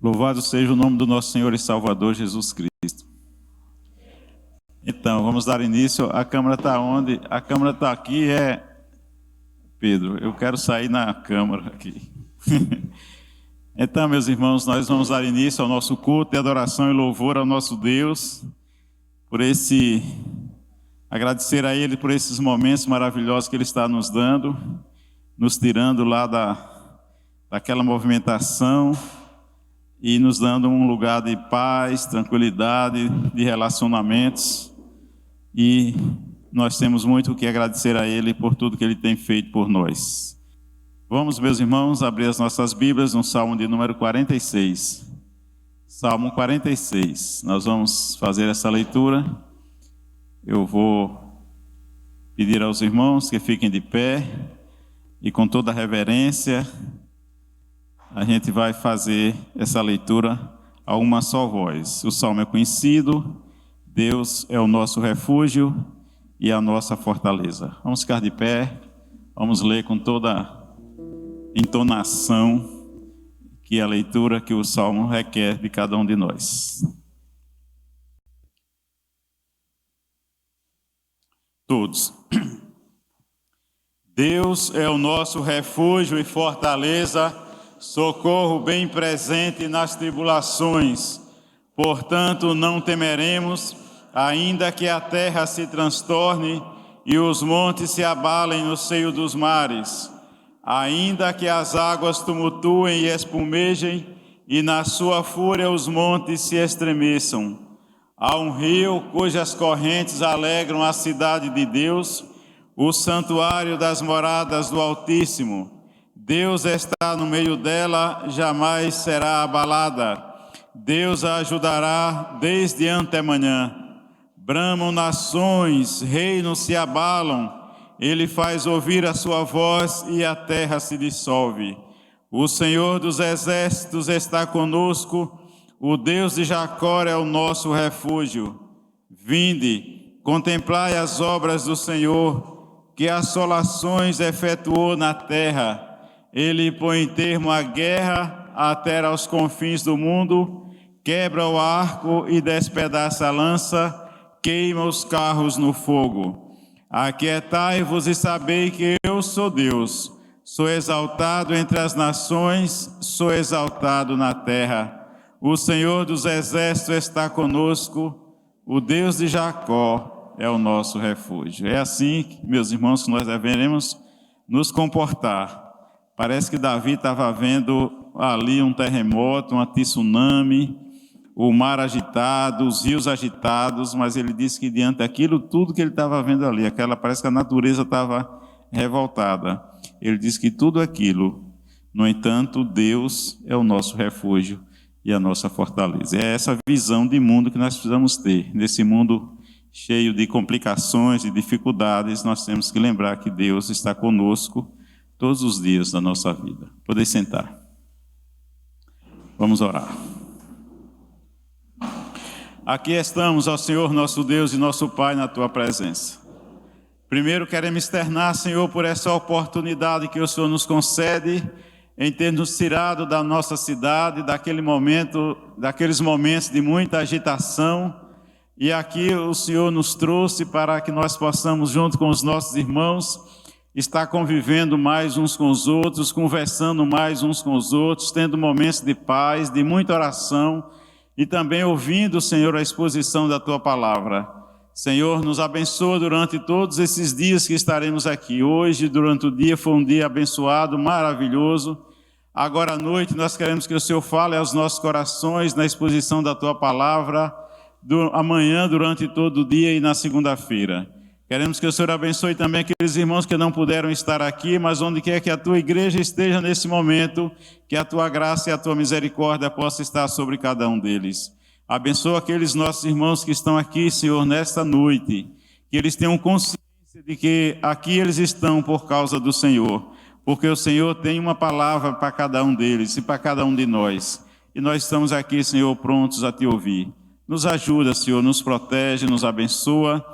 Louvado seja o nome do nosso Senhor e Salvador Jesus Cristo. Então, vamos dar início. A câmera está onde? A câmera está aqui, Pedro, eu quero sair na câmera aqui. Então, meus irmãos, nós vamos dar início ao nosso culto de adoração e louvor ao nosso Deus, agradecer a Ele por esses momentos maravilhosos que Ele está nos dando, nos tirando lá daquela movimentação e nos dando um lugar de paz, tranquilidade, de relacionamentos. E nós temos muito o que agradecer a Ele por tudo que Ele tem feito por nós. Vamos, meus irmãos, abrir as nossas Bíblias no Salmo de número 46. Salmo 46. Nós vamos fazer essa leitura. Eu vou pedir aos irmãos que fiquem de pé e com toda a reverência a gente vai fazer essa leitura a uma só voz. O Salmo é conhecido, Deus é o nosso refúgio e a nossa fortaleza. Vamos ficar de pé, vamos ler com toda entonação que a leitura que o Salmo requer de cada um de nós. Todos. Deus é o nosso refúgio e fortaleza, socorro bem presente nas tribulações. Portanto, não temeremos, ainda que a terra se transtorne e os montes se abalem no seio dos mares. Ainda que as águas tumultuem e espumejem, e na sua fúria os montes se estremeçam. Há um rio cujas correntes alegram a cidade de Deus, o santuário das moradas do Altíssimo. Deus está no meio dela, jamais será abalada. Deus a ajudará desde antemanhã. Bramam nações, reinos se abalam. Ele faz ouvir a sua voz e a terra se dissolve. O Senhor dos exércitos está conosco, o Deus de Jacó é o nosso refúgio. Vinde, contemplai as obras do Senhor, que assolações efetuou na terra. Ele põe termo à guerra até aos confins do mundo, quebra o arco e despedaça a lança, queima os carros no fogo. Aquietai-vos e sabei que eu sou Deus. Sou exaltado entre as nações, sou exaltado na terra. O Senhor dos exércitos está conosco, o Deus de Jacó é o nosso refúgio. É assim, meus irmãos, que nós devemos nos comportar. Parece que Davi estava vendo ali um terremoto, um tsunami, o mar agitado, os rios agitados, mas ele disse que diante daquilo tudo que ele estava vendo ali, parece que a natureza estava revoltada. Ele disse que tudo aquilo, no entanto, Deus é o nosso refúgio e a nossa fortaleza. É essa visão de mundo que nós precisamos ter. Nesse mundo cheio de complicações e dificuldades, nós temos que lembrar que Deus está conosco todos os dias da nossa vida. Podem sentar. Vamos orar. Aqui estamos, ó Senhor, nosso Deus e nosso Pai, na Tua presença. Primeiro queremos externar, Senhor, por essa oportunidade que o Senhor nos concede em ter nos tirado da nossa cidade, daqueles momentos de muita agitação. E aqui o Senhor nos trouxe para que nós possamos, junto com os nossos irmãos, estar convivendo mais uns com os outros, conversando mais uns com os outros, tendo momentos de paz, de muita oração, e também ouvindo, Senhor, a exposição da Tua palavra. Senhor, nos abençoa durante todos esses dias que estaremos aqui. Hoje, durante o dia, foi um dia abençoado, maravilhoso. Agora à noite, nós queremos que o Senhor fale aos nossos corações na exposição da Tua palavra, amanhã, durante todo o dia e na segunda-feira. Queremos que o Senhor abençoe também aqueles irmãos que não puderam estar aqui, mas onde quer que a Tua igreja esteja nesse momento, que a Tua graça e a Tua misericórdia possa estar sobre cada um deles. Abençoa aqueles nossos irmãos que estão aqui, Senhor, nesta noite, que eles tenham consciência de que aqui eles estão por causa do Senhor, porque o Senhor tem uma palavra para cada um deles e para cada um de nós. E nós estamos aqui, Senhor, prontos a Te ouvir. Nos ajuda, Senhor, nos protege, nos abençoa.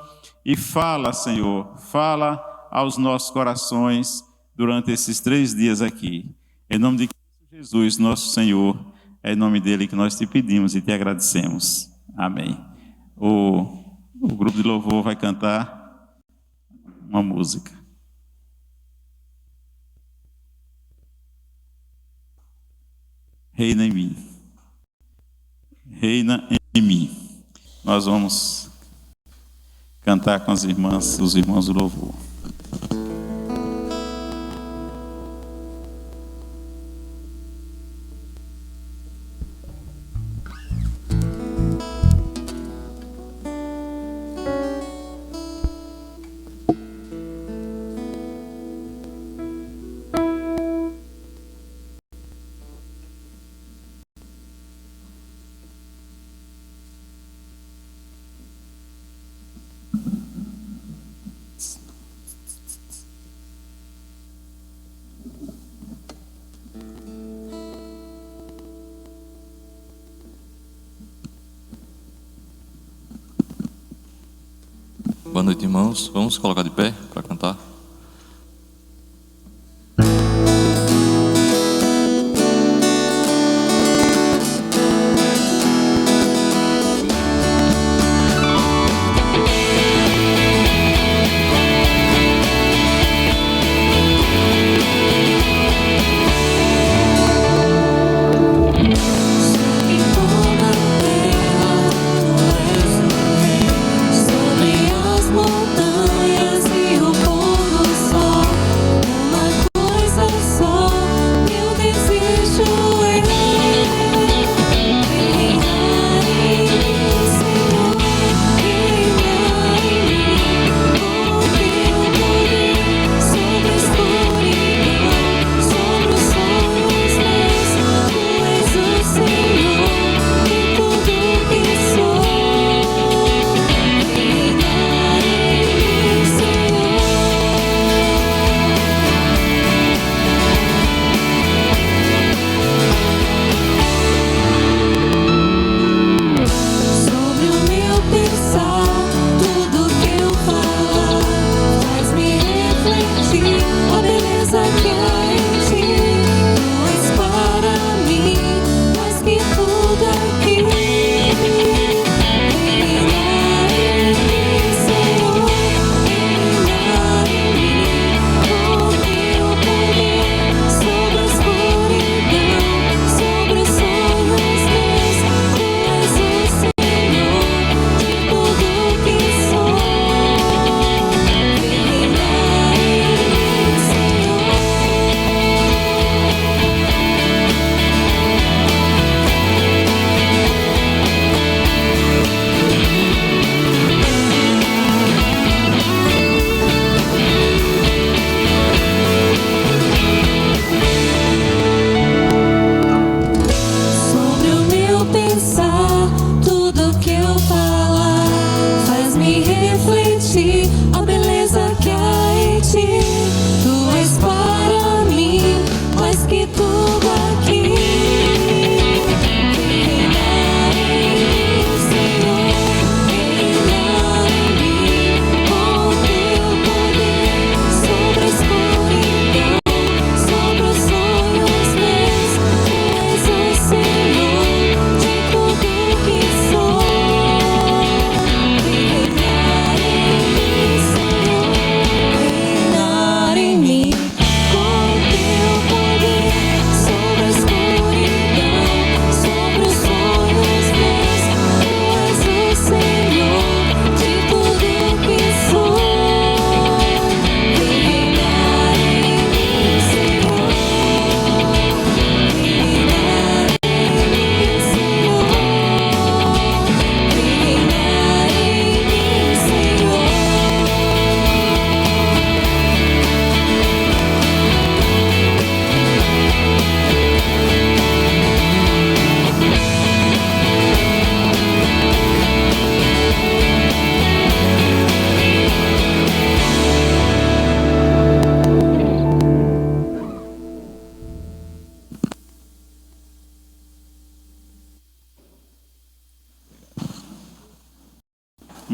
E fala, Senhor, fala aos nossos corações durante esses 3 dias aqui. Em nome de Jesus, nosso Senhor, É em nome dele que nós te pedimos e te agradecemos. Amém. O grupo de louvor vai cantar uma música. Reina em mim. Reina em mim. Nós vamos cantar com as irmãs, os irmãos do louvor. Boa noite, irmãos. Vamos colocar de pé para cantar.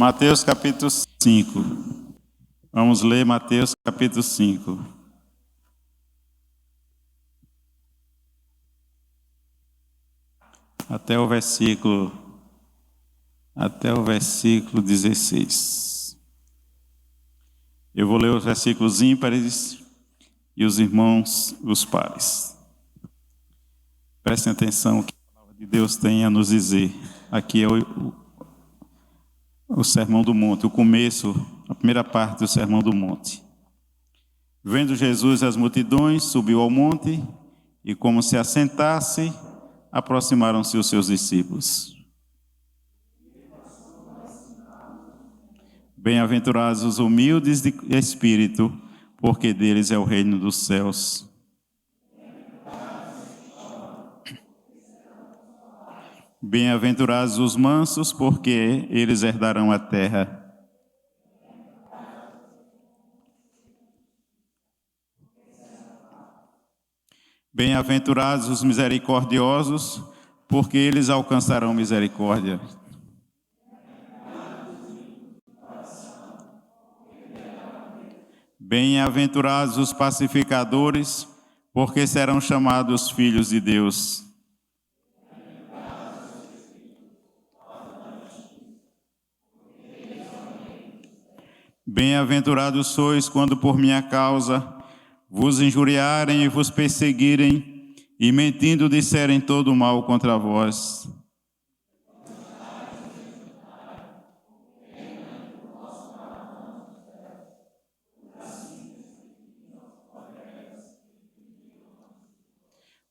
Mateus capítulo 5. Vamos ler Mateus capítulo 5. até o versículo 16. Eu vou ler os versículos ímpares e os irmãos os pares. Prestem atenção o que a palavra de Deus tem a nos dizer. Aqui é o Sermão do Monte, o começo, a primeira parte do Sermão do Monte. Vendo Jesus as multidões, subiu ao monte e, como se assentasse, aproximaram-se os seus discípulos. Bem-aventurados os humildes de espírito, porque deles é o reino dos céus. Bem-aventurados os mansos, porque eles herdarão a terra. Bem-aventurados os misericordiosos, porque eles alcançarão misericórdia. Bem-aventurados os pacificadores, porque serão chamados filhos de Deus. Bem-aventurados sois quando por minha causa vos injuriarem e vos perseguirem, e mentindo disserem todo mal contra vós.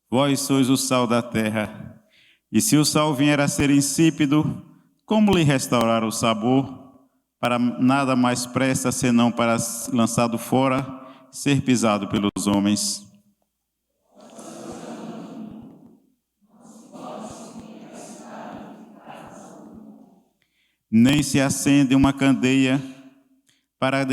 Vós sois o sal da terra, e se o sal vier a ser insípido, como lhe restaurar o sabor? Para nada mais presta senão para, lançado fora, ser pisado pelos homens. Nem se acende uma candeia para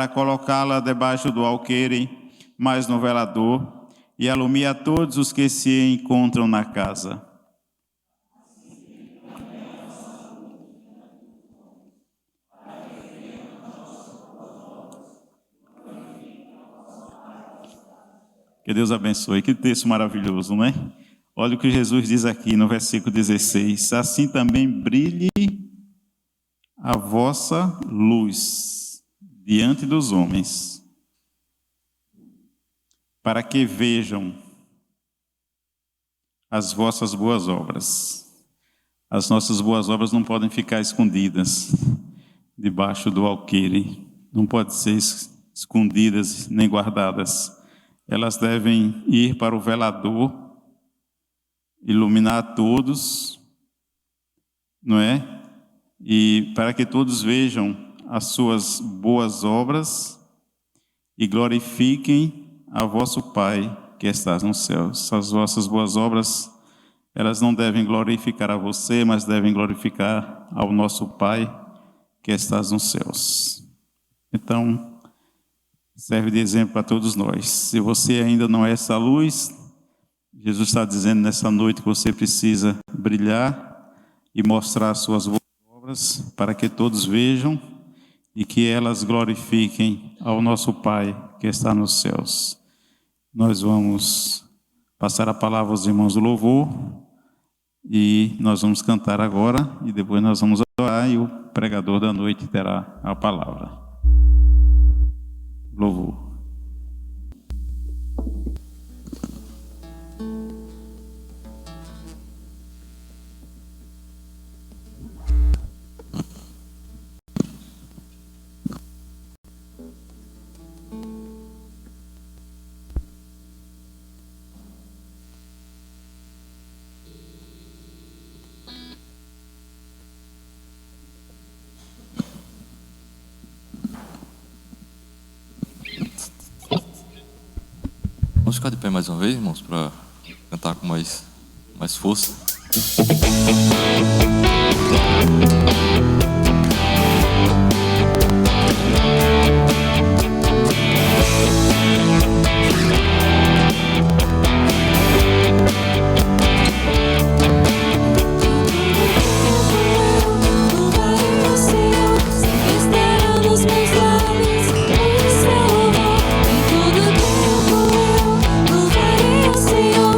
colocá-la debaixo do alqueire, mas no velador, e alumia a todos os que se encontram na casa. Que Deus abençoe. Que texto maravilhoso, né? Olha o que Jesus diz aqui no versículo 16. Assim também brilhe a vossa luz diante dos homens, para que vejam as vossas boas obras. As nossas boas obras não podem ficar escondidas debaixo do alqueire, não podem ser escondidas nem guardadas. Elas devem ir para o velador, iluminar a todos, não é? E para que todos vejam as suas boas obras e glorifiquem a vosso Pai que estás nos céus. As vossas boas obras, elas não devem glorificar a você, mas devem glorificar ao nosso Pai que estás nos céus. Então, serve de exemplo para todos nós. Se você ainda não é essa luz, Jesus está dizendo nessa noite que você precisa brilhar e mostrar as suas boas obras para que todos vejam e que elas glorifiquem ao nosso Pai que está nos céus. Nós vamos passar a palavra aos irmãos do louvor e nós vamos cantar agora e depois nós vamos orar e o pregador da noite terá a palavra. Louvor. Vamos ficar de pé mais uma vez, irmãos, para cantar com mais força. Senhor.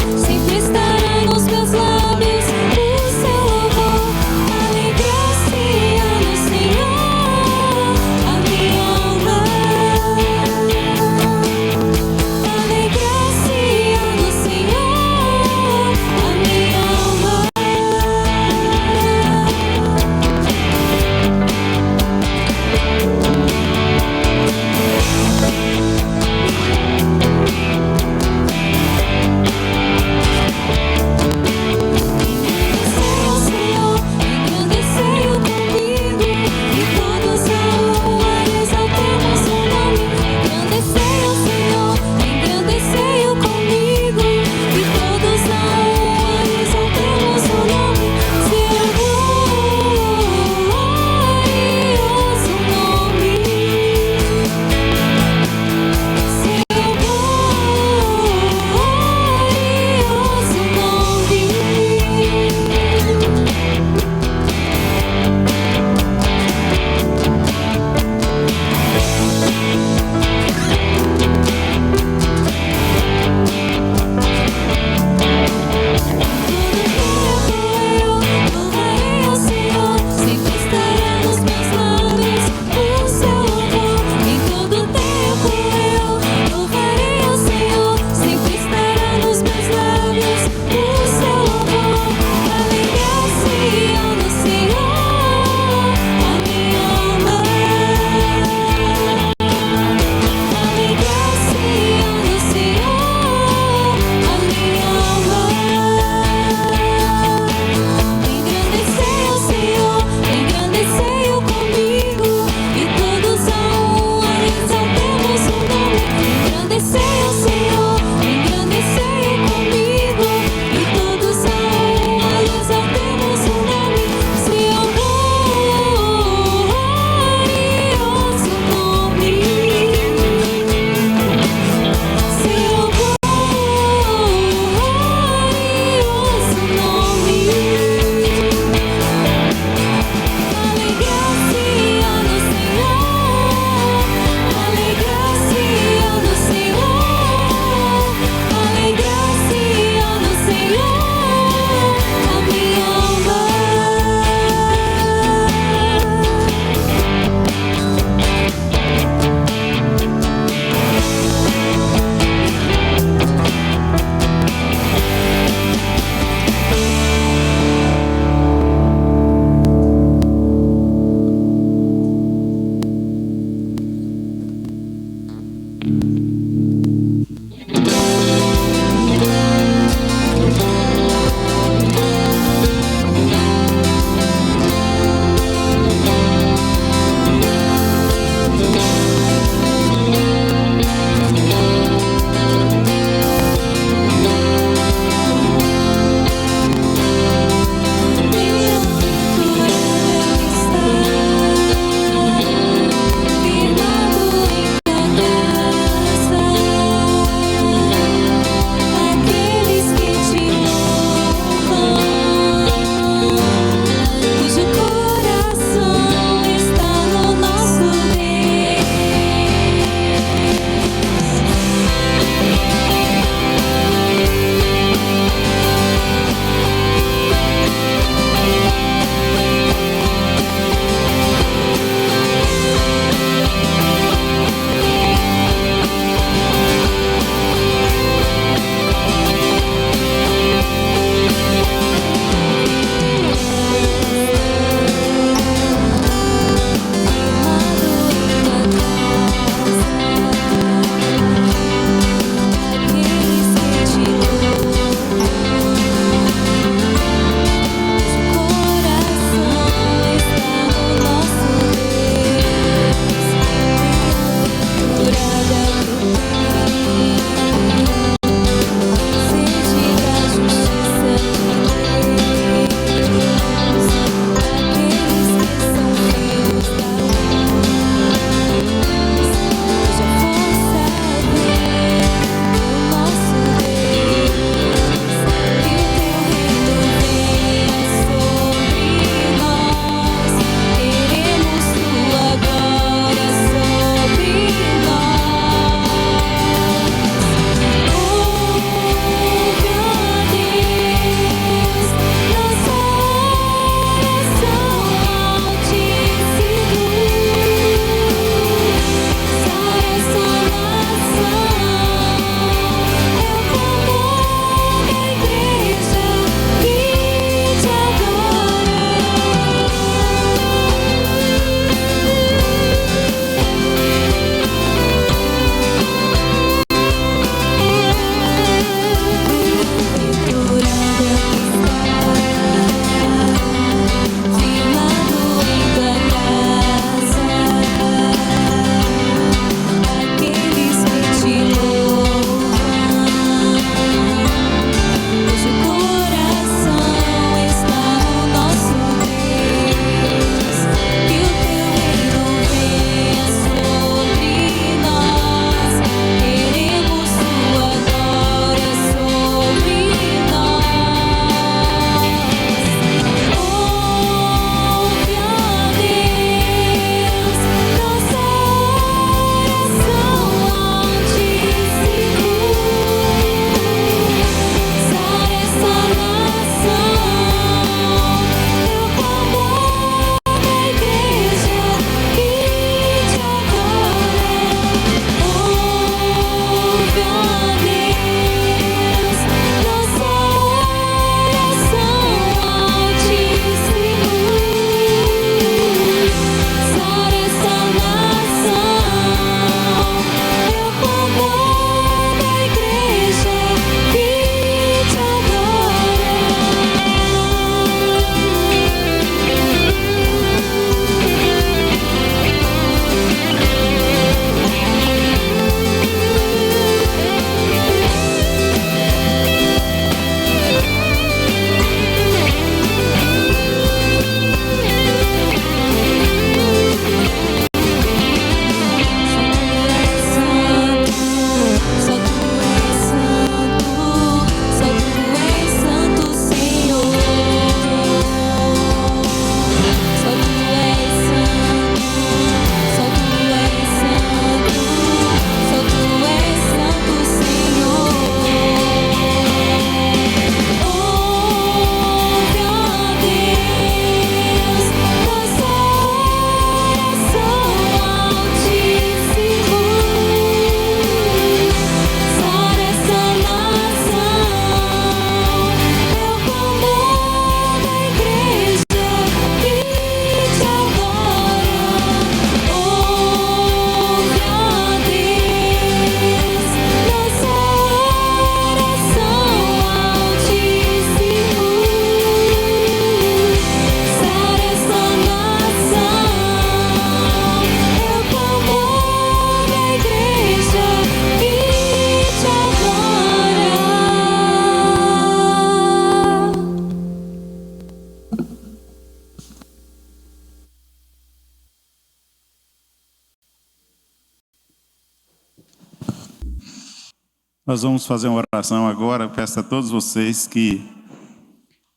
Nós vamos fazer uma oração agora. Eu peço a todos vocês que,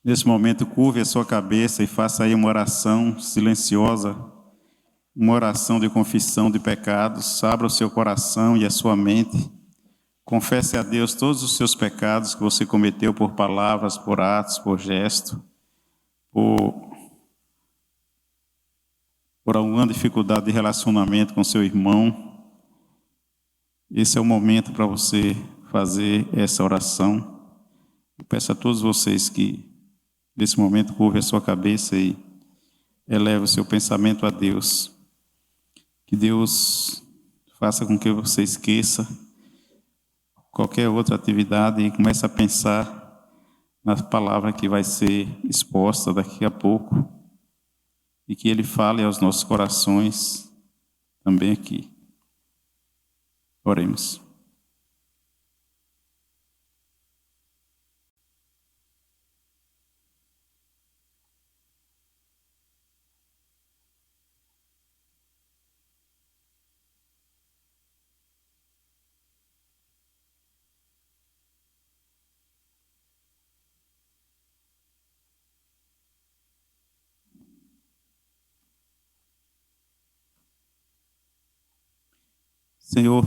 nesse momento, curve a sua cabeça e faça aí uma oração silenciosa, uma oração de confissão de pecados. Abra o seu coração e a sua mente. Confesse a Deus todos os seus pecados que você cometeu por palavras, por atos, por gesto, por alguma dificuldade de relacionamento com seu irmão. Esse é o momento para você fazer essa oração. Eu peço a todos vocês que, nesse momento, curve a sua cabeça e eleve o seu pensamento a Deus. Que Deus faça com que você esqueça qualquer outra atividade e comece a pensar na palavra que vai ser exposta daqui a pouco e que Ele fale aos nossos corações também aqui. Oremos. Senhor,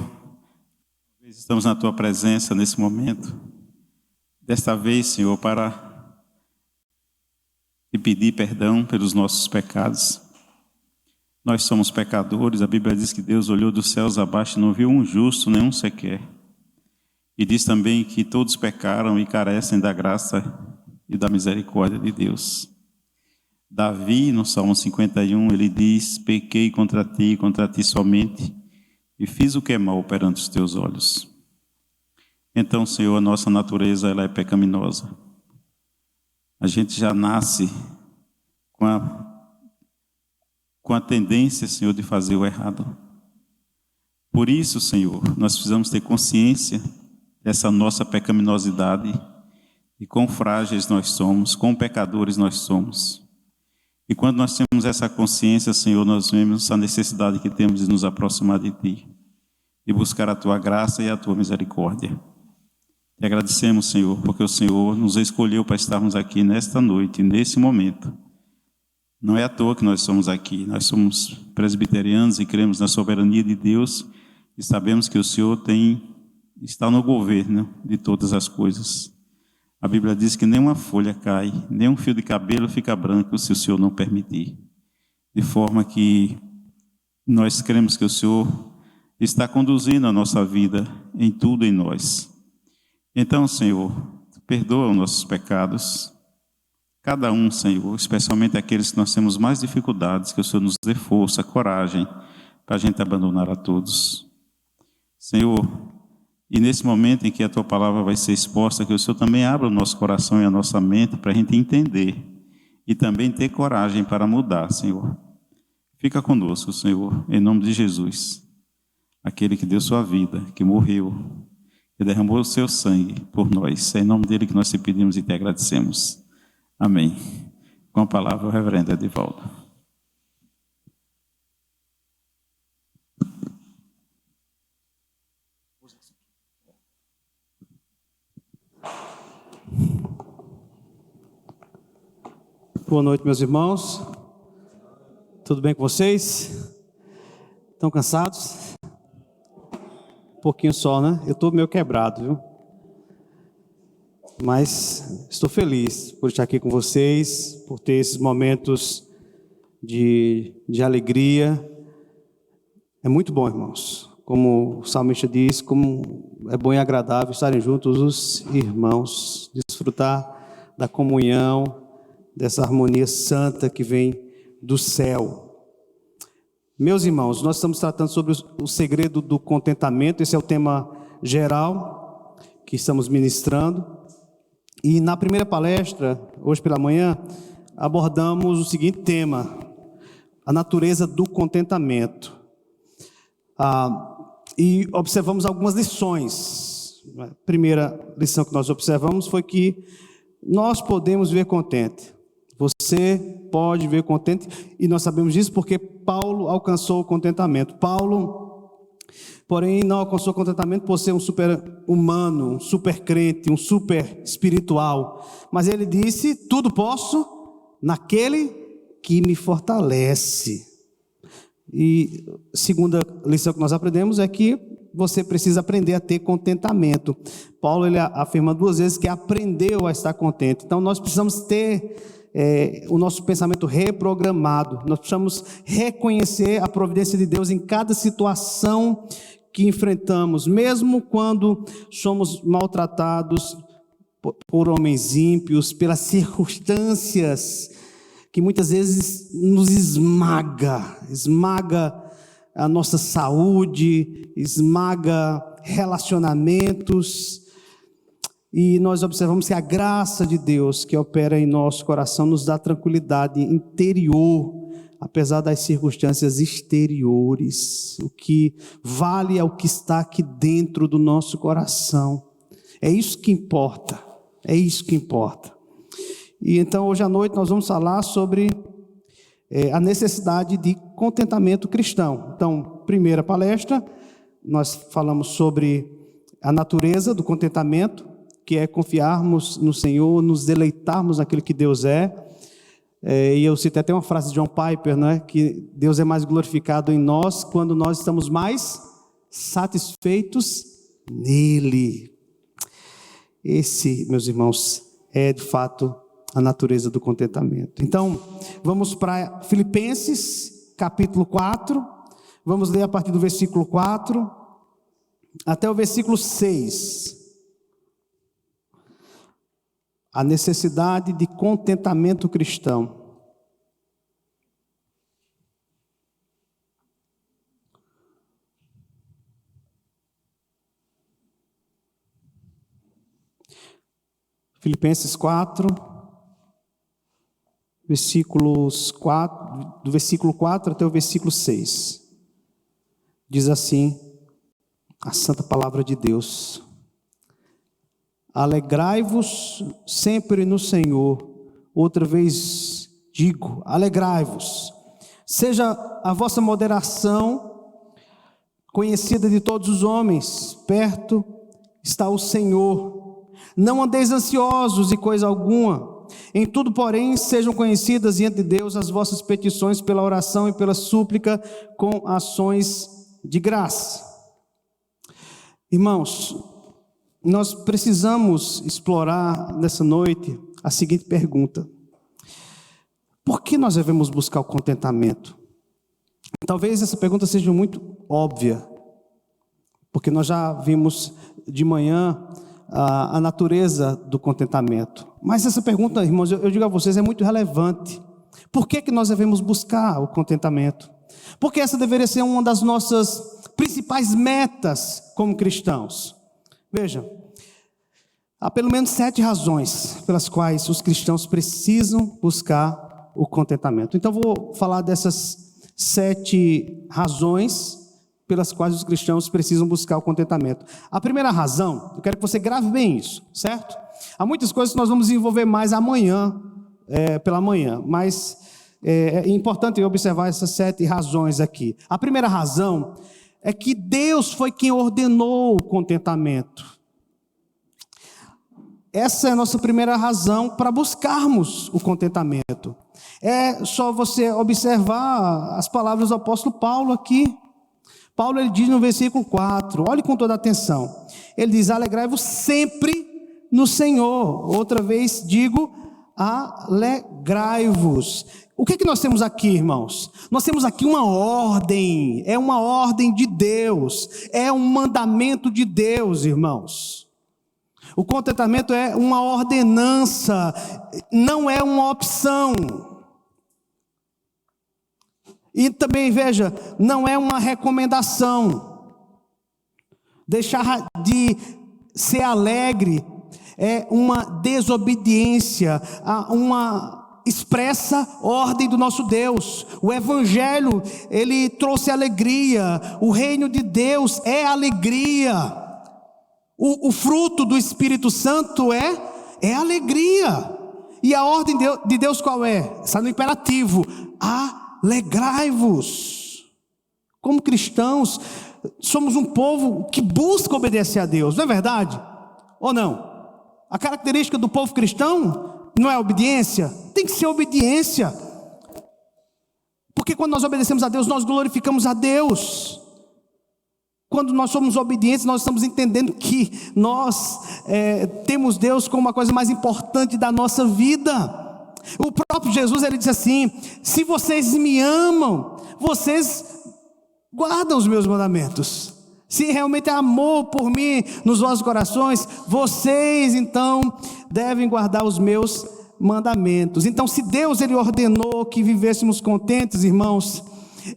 estamos na Tua presença nesse momento. Desta vez, Senhor, para te pedir perdão pelos nossos pecados. Nós somos pecadores. A Bíblia diz que Deus olhou dos céus abaixo e não viu um justo, nenhum sequer. E diz também que todos pecaram e carecem da graça e da misericórdia de Deus. Davi, no Salmo 51, ele diz: pequei contra ti somente, e fiz o que é mal perante os teus olhos. Então, Senhor, a nossa natureza ela é pecaminosa. A gente já nasce com a tendência, Senhor, de fazer o errado. Por isso, Senhor, nós precisamos ter consciência dessa nossa pecaminosidade e quão frágeis nós somos, quão pecadores nós somos. E quando nós temos essa consciência, Senhor, nós vemos a necessidade que temos de nos aproximar de Ti e buscar a Tua graça e a Tua misericórdia. Te agradecemos, Senhor, porque o Senhor nos escolheu para estarmos aqui nesta noite, nesse momento. Não é à toa que nós somos aqui. Nós somos presbiterianos e cremos na soberania de Deus e sabemos que o Senhor está no governo de todas as coisas. A Bíblia diz que nenhuma folha cai, nem um fio de cabelo fica branco se o Senhor não permitir. De forma que nós cremos que o Senhor está conduzindo a nossa vida em tudo em nós. Então, Senhor, perdoa os nossos pecados. Cada um, Senhor, especialmente aqueles que nós temos mais dificuldades, que o Senhor nos dê força, coragem, para a gente abandonar a todos. Senhor, e nesse momento em que a Tua palavra vai ser exposta, que o Senhor também abra o nosso coração e a nossa mente para a gente entender e também ter coragem para mudar, Senhor. Fica conosco, Senhor, em nome de Jesus, aquele que deu sua vida, que morreu, que derramou o seu sangue por nós. É em nome dele que nós te pedimos e te agradecemos. Amém. Com a palavra, o reverendo Edivaldo. Boa noite, meus irmãos. Tudo bem com vocês? Estão cansados? Um pouquinho só, né? Eu estou meio quebrado, viu? Mas estou feliz por estar aqui com vocês, por ter esses momentos de alegria. É muito bom, irmãos. Como o salmista diz, como é bom e agradável estarem juntos os irmãos, desfrutar da comunhão, dessa harmonia santa que vem do céu. Meus irmãos, nós estamos tratando sobre o segredo do contentamento. Esse é o tema geral que estamos ministrando. E na primeira palestra, hoje pela manhã, abordamos o seguinte tema: a natureza do contentamento. E observamos algumas lições. A primeira lição que nós observamos foi que nós podemos viver contente. Você pode viver contente, e nós sabemos disso porque Paulo alcançou o contentamento. Paulo, porém não alcançou contentamento por ser um super humano, um super crente, um super espiritual. Mas ele disse: tudo posso naquele que me fortalece. E segunda lição que nós aprendemos é que você precisa aprender a ter contentamento. Paulo ele afirma 2 vezes que aprendeu a estar contente. Então nós precisamos ter o nosso pensamento reprogramado. Nós precisamos reconhecer a providência de Deus em cada situação que enfrentamos, mesmo quando somos maltratados por homens ímpios, pelas circunstâncias que muitas vezes nos esmaga a nossa saúde, esmaga relacionamentos. E nós observamos que a graça de Deus que opera em nosso coração nos dá tranquilidade interior, apesar das circunstâncias exteriores. O que vale é o que está aqui dentro do nosso coração. É isso que importa, é isso que importa. E então hoje à noite nós vamos falar sobre a necessidade de contentamento cristão. Então, primeira palestra, nós falamos sobre a natureza do contentamento, que é confiarmos no Senhor, nos deleitarmos naquilo que Deus é. E eu citei até uma frase de John Piper, né, que Deus é mais glorificado em nós quando nós estamos mais satisfeitos nele. Esse, meus irmãos, é de fato a natureza do contentamento. Então, vamos para Filipenses, capítulo 4. Vamos ler a partir do versículo 4 até o versículo 6. A necessidade de contentamento cristão. Filipenses 4, do versículo 4 até o versículo 6. Diz assim a santa palavra de Deus: alegrai-vos sempre no Senhor. Outra vez digo, alegrai-vos. Seja a vossa moderação conhecida de todos os homens, perto está o Senhor. Não andeis ansiosos de coisa alguma. Em tudo, porém, sejam conhecidas diante de Deus as vossas petições pela oração e pela súplica com ações de graça. Irmãos, nós precisamos explorar nessa noite a seguinte pergunta: por que nós devemos buscar o contentamento? Talvez essa pergunta seja muito óbvia, porque nós já vimos de manhã a natureza do contentamento. Mas essa pergunta, irmãos, eu digo a vocês, é muito relevante. Por que nós devemos buscar o contentamento? Porque essa deveria ser uma das nossas principais metas como cristãos. Veja, há pelo menos 7 razões pelas quais os cristãos precisam buscar o contentamento. Então vou falar dessas 7 razões pelas quais os cristãos precisam buscar o contentamento. A primeira razão, eu quero que você grave bem isso, certo? Há muitas coisas que nós vamos desenvolver mais amanhã, pela manhã, mas é importante observar essas 7 razões aqui. A primeira razão é que Deus foi quem ordenou o contentamento. Essa é a nossa primeira razão para buscarmos o contentamento. É só você observar as palavras do apóstolo Paulo aqui. Paulo ele diz no versículo 4, olhe com toda atenção. Ele diz: alegrai-vos sempre no Senhor. Outra vez digo, alegrai-vos. O que nós temos aqui, irmãos? Nós temos aqui uma ordem, é uma ordem de Deus, é um mandamento de Deus, irmãos. O contentamento é uma ordenança, não é uma opção. E também, veja, não é uma recomendação. Deixar de ser alegre é uma desobediência a uma expressa ordem do nosso Deus. O Evangelho, ele trouxe alegria. O reino de Deus é alegria. O fruto do Espírito Santo é alegria. E a ordem de Deus qual é? Está no imperativo: alegrai-vos. Como cristãos, somos um povo que busca obedecer a Deus, não é verdade? Ou não? A característica do povo cristão não é obediência? Tem que ser obediência. Porque quando nós obedecemos a Deus, nós glorificamos a Deus. Quando nós somos obedientes, nós estamos entendendo que nós temos Deus como uma coisa mais importante da nossa vida. O próprio Jesus, ele diz assim: se vocês me amam, vocês guardam os meus mandamentos. Se realmente há amor por mim nos vossos corações, vocês então devem guardar os meus mandamentos. Então, se Deus ele ordenou que vivêssemos contentes, irmãos,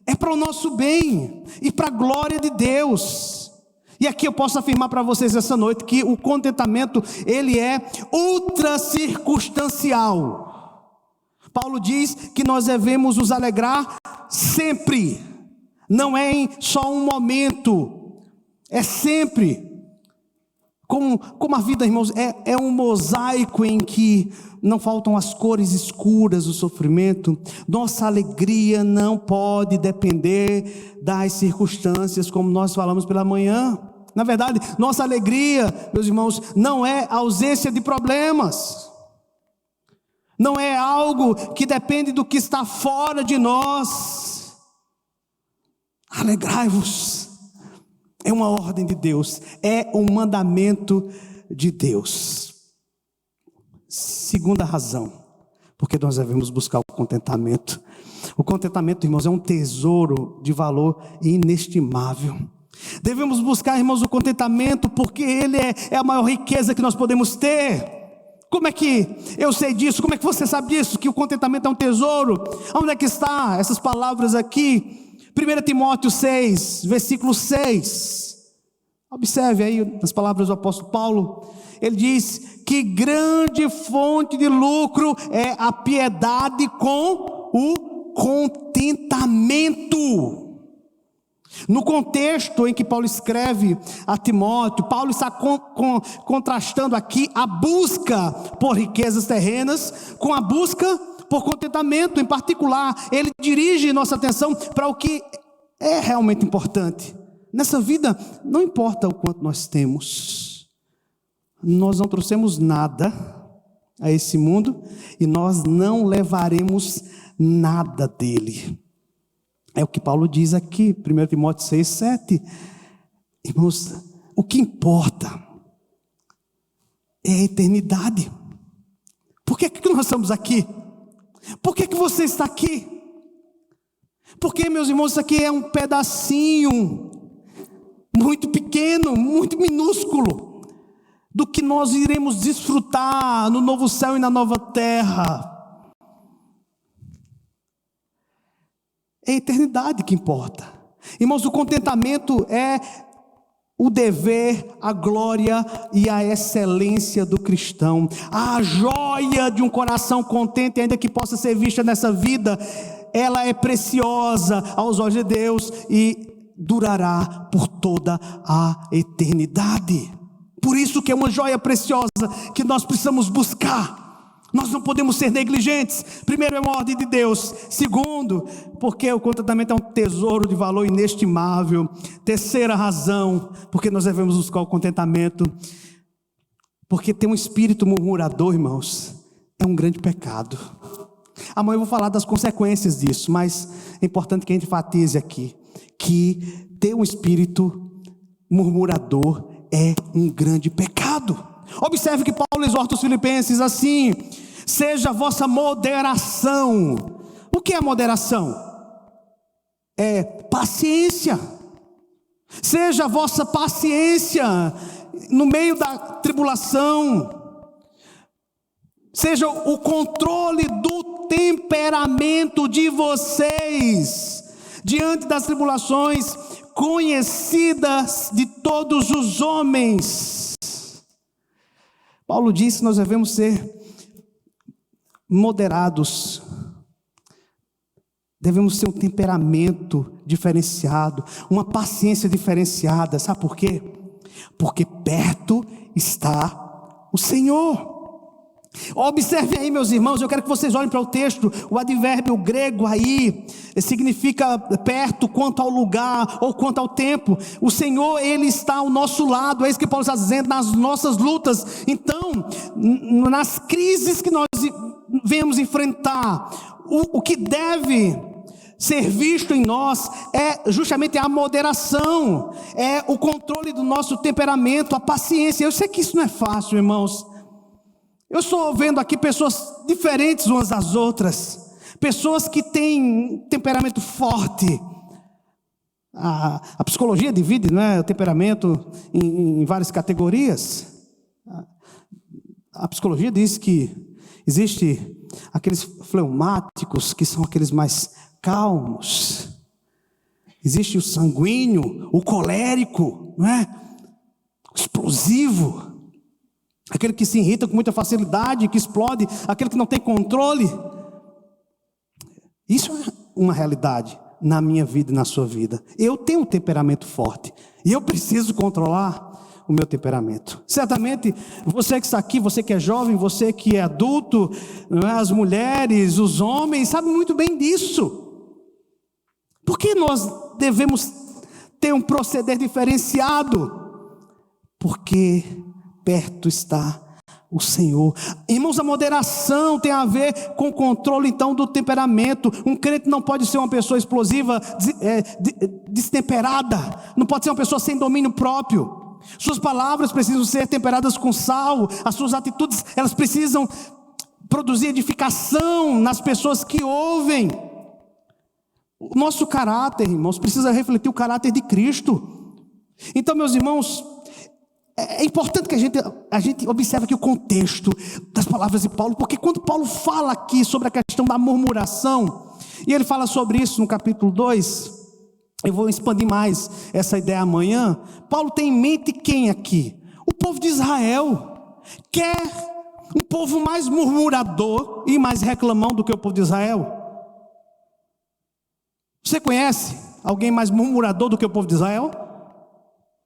é para o nosso bem e para a glória de Deus. E aqui eu posso afirmar para vocês essa noite que o contentamento ele é ultra circunstancial. Paulo diz que nós devemos nos alegrar sempre, não é em só um momento, é sempre. Como a vida, irmãos, é um mosaico em que não faltam as cores escuras do sofrimento. Nossa alegria não pode depender das circunstâncias, como nós falamos pela manhã. Na verdade, nossa alegria, meus irmãos, não é ausência de problemas. Não é algo que depende do que está fora de nós. Alegrai-vos. É uma ordem de Deus, é um mandamento de Deus. Segunda razão, porque nós devemos buscar o contentamento. O contentamento, irmãos, é um tesouro de valor inestimável. Devemos buscar, irmãos, o contentamento, porque ele é a maior riqueza que nós podemos ter. Como é que eu sei disso? Como é que você sabe disso? Que o contentamento é um tesouro? Onde é que está essas palavras aqui? 1 Timóteo 6, versículo 6. Observe aí as palavras do apóstolo Paulo. Ele diz que grande fonte de lucro é a piedade com o contentamento. No contexto em que Paulo escreve a Timóteo, Paulo está contrastando aqui a busca por riquezas terrenas com a busca por contentamento. Em particular, ele dirige nossa atenção para o que é realmente importante. Nessa vida, não importa o quanto nós temos, nós não trouxemos nada a esse mundo e nós não levaremos nada dele. É o que Paulo diz aqui, 1 Timóteo 6, 7. Irmãos, o que importa é a eternidade. Por que nós estamos aqui? Por que você está aqui? Porque, meus irmãos, isso aqui é um pedacinho muito pequeno, muito minúsculo do que nós iremos desfrutar no novo céu e na nova terra. É a eternidade que importa. Irmãos, o contentamento é o dever, a glória e a excelência do cristão. A joia de um coração contente, ainda que possa ser vista nessa vida, ela é preciosa aos olhos de Deus e durará por toda a eternidade. Por isso que é uma joia preciosa que nós precisamos buscar. Nós não podemos ser negligentes. Primeiro, é uma ordem de Deus. Segundo, porque o contentamento é um tesouro de valor inestimável. Terceira razão, porque nós devemos buscar o contentamento, porque ter um espírito murmurador, irmãos, é um grande pecado. Amanhã eu vou falar das consequências disso, mas é importante que a gente enfatize aqui que ter um espírito murmurador é um grande pecado. Observe que Paulo exorta os filipenses assim: seja a vossa moderação. O que é moderação? É paciência. Seja a vossa paciência no meio da tribulação. Seja o controle do temperamento de vocês diante das tribulações conhecidas de todos os homens. Paulo disse que nós devemos ser moderados, devemos ter um temperamento diferenciado, uma paciência diferenciada. Sabe por quê? Porque perto está o Senhor. Observe aí, meus irmãos, eu quero que vocês olhem para o texto. O advérbio grego aí significa perto, quanto ao lugar ou quanto ao tempo. O Senhor, Ele está ao nosso lado, é isso que Paulo está dizendo, nas nossas lutas. Então, nas crises que nós vemos enfrentar, o que deve ser visto em nós é justamente a moderação, é o controle do nosso temperamento, a paciência. Eu sei que isso não é fácil, irmãos. Eu estou vendo aqui pessoas diferentes umas das outras, pessoas que têm temperamento forte. A psicologia divide, né, o temperamento em várias categorias. A psicologia diz que existe aqueles fleumáticos, que são aqueles mais calmos. Existe o sanguíneo, o colérico, não é? O explosivo. Aquele que se irrita com muita facilidade, que explode, aquele que não tem controle. Isso é uma realidade na minha vida e na sua vida. Eu tenho um temperamento forte e eu preciso controlar o meu temperamento. Certamente você que está aqui, você que é jovem, você que é adulto, as mulheres, os homens, sabem muito bem disso. Por que nós devemos ter um proceder diferenciado? Porque perto está o Senhor. Irmãos, a moderação tem a ver com o controle então do temperamento. Um crente não pode ser uma pessoa explosiva, destemperada, não pode ser uma pessoa sem domínio próprio. Suas palavras precisam ser temperadas com sal, as suas atitudes, elas precisam produzir edificação nas pessoas que ouvem. O nosso caráter, irmãos, precisa refletir o caráter de Cristo. Então, meus irmãos, é importante que a gente observe aqui o contexto das palavras de Paulo, porque quando Paulo fala aqui sobre a questão da murmuração, e ele fala sobre isso no capítulo 2, eu vou expandir mais essa ideia amanhã. Paulo tem em mente quem aqui? O povo de Israel. Quer um povo mais murmurador e mais reclamão do que o povo de Israel? Você conhece alguém mais murmurador do que o povo de Israel?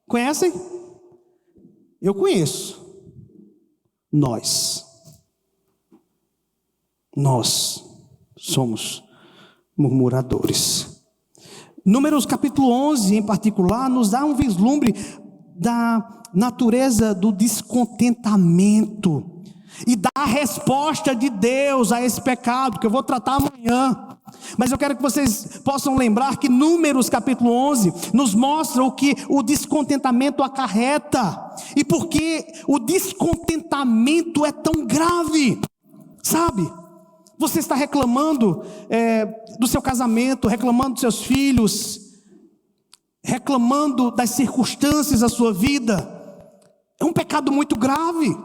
Conhecem? Eu conheço. Nós somos murmuradores. Números capítulo 11 em particular nos dá um vislumbre da natureza do descontentamento e da resposta de Deus a esse pecado que eu vou tratar amanhã. Mas eu quero que vocês possam lembrar que Números capítulo 11 nos mostra o que o descontentamento acarreta e por que o descontentamento é tão grave. Sabe, você está reclamando do seu casamento, reclamando dos seus filhos, reclamando das circunstâncias da sua vida. É um pecado muito grave.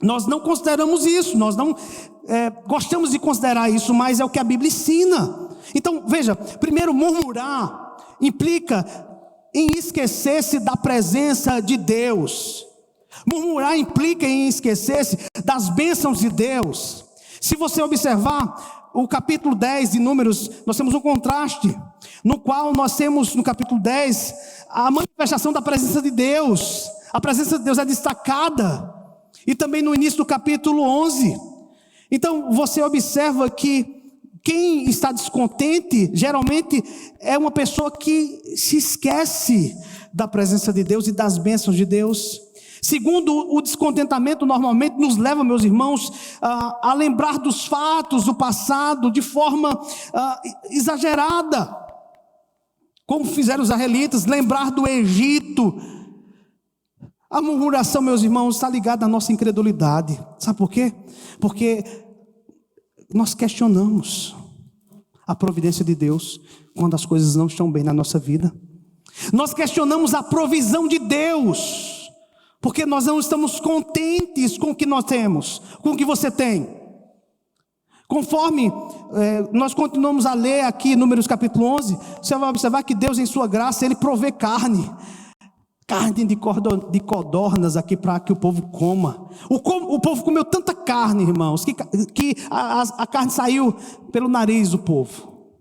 Nós não consideramos isso, nós não gostamos de considerar isso, mas é o que a Bíblia ensina. Então, veja, primeiro, murmurar implica em esquecer-se da presença de Deus. Murmurar implica em esquecer-se das bênçãos de Deus. Se você observar o capítulo 10 de Números, nós temos um contraste, no qual nós temos no capítulo 10 a manifestação da presença de Deus. A presença de Deus é destacada. E também no início do capítulo 11. Então você observa que quem está descontente geralmente é uma pessoa que se esquece da presença de Deus e das bênçãos de Deus. Segundo, o descontentamento normalmente nos leva, meus irmãos, a lembrar dos fatos do passado de forma exagerada, como fizeram os israelitas, lembrar do Egito. A murmuração, meus irmãos, está ligada à nossa incredulidade. Sabe por quê? Porque nós questionamos a providência de Deus quando as coisas não estão bem na nossa vida. Nós questionamos a provisão de Deus, porque nós não estamos contentes com o que nós temos, com o que você tem. Conforme nós continuamos a ler aqui Números capítulo 11, você vai observar que Deus em sua graça, Ele provê carne de codornas aqui para que o povo coma. O povo comeu tanta carne, irmãos, que a carne saiu pelo nariz do povo.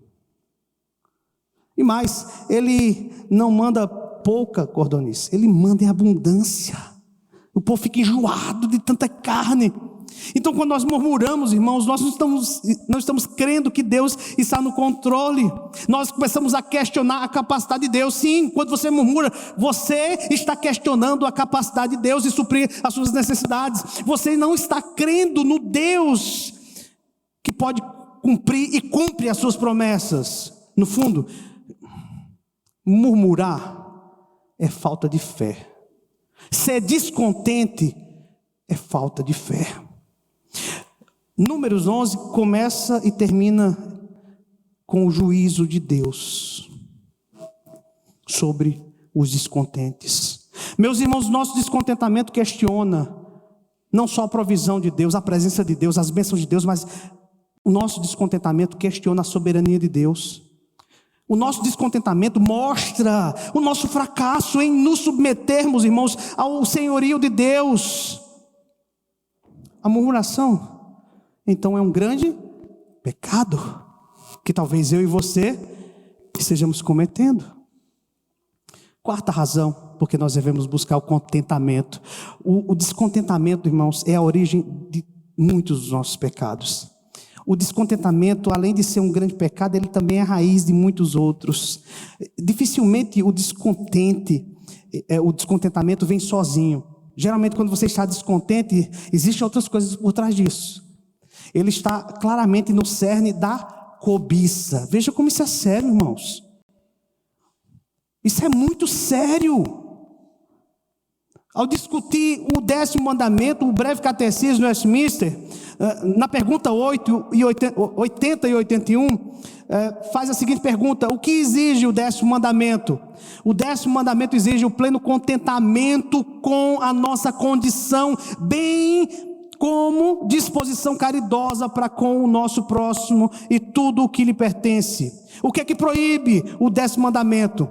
E mais, Ele não manda pouca codorniz, Ele manda em abundância. O povo fica enjoado de tanta carne. Então, quando nós murmuramos, irmãos, nós não estamos crendo que Deus está no controle. Nós começamos a questionar a capacidade de Deus. Sim, quando você murmura, você está questionando a capacidade de Deus de suprir as suas necessidades. Você não está crendo no Deus que pode cumprir e cumpre as suas promessas. No fundo, murmurar é falta de fé. Ser descontente é falta de fé. Números 11 começa e termina com o juízo de Deus sobre os descontentes. Meus irmãos, nosso descontentamento questiona não só a provisão de Deus, a presença de Deus, as bênçãos de Deus, mas o nosso descontentamento questiona a soberania de Deus. O nosso descontentamento mostra o nosso fracasso em nos submetermos, irmãos, ao senhorio de Deus. A murmuração, então, é um grande pecado que talvez eu e você estejamos cometendo. Quarta razão, porque nós devemos buscar o contentamento. O descontentamento, irmãos, é a origem de muitos dos nossos pecados. O descontentamento, além de ser um grande pecado, ele também é a raiz de muitos outros. Dificilmente o descontentamento vem sozinho. Geralmente, quando você está descontente, existem outras coisas por trás disso. Ele está claramente no cerne da cobiça. Veja como isso é sério, irmãos. Isso é muito sério. Ao discutir o 10º mandamento, o breve catecismo do Westminster, na pergunta 80 e 81, faz a seguinte pergunta: o que exige o 10º mandamento? O 10º mandamento exige o pleno contentamento com a nossa condição, bem como disposição caridosa para com o nosso próximo e tudo o que lhe pertence. O que é que proíbe o 10º mandamento?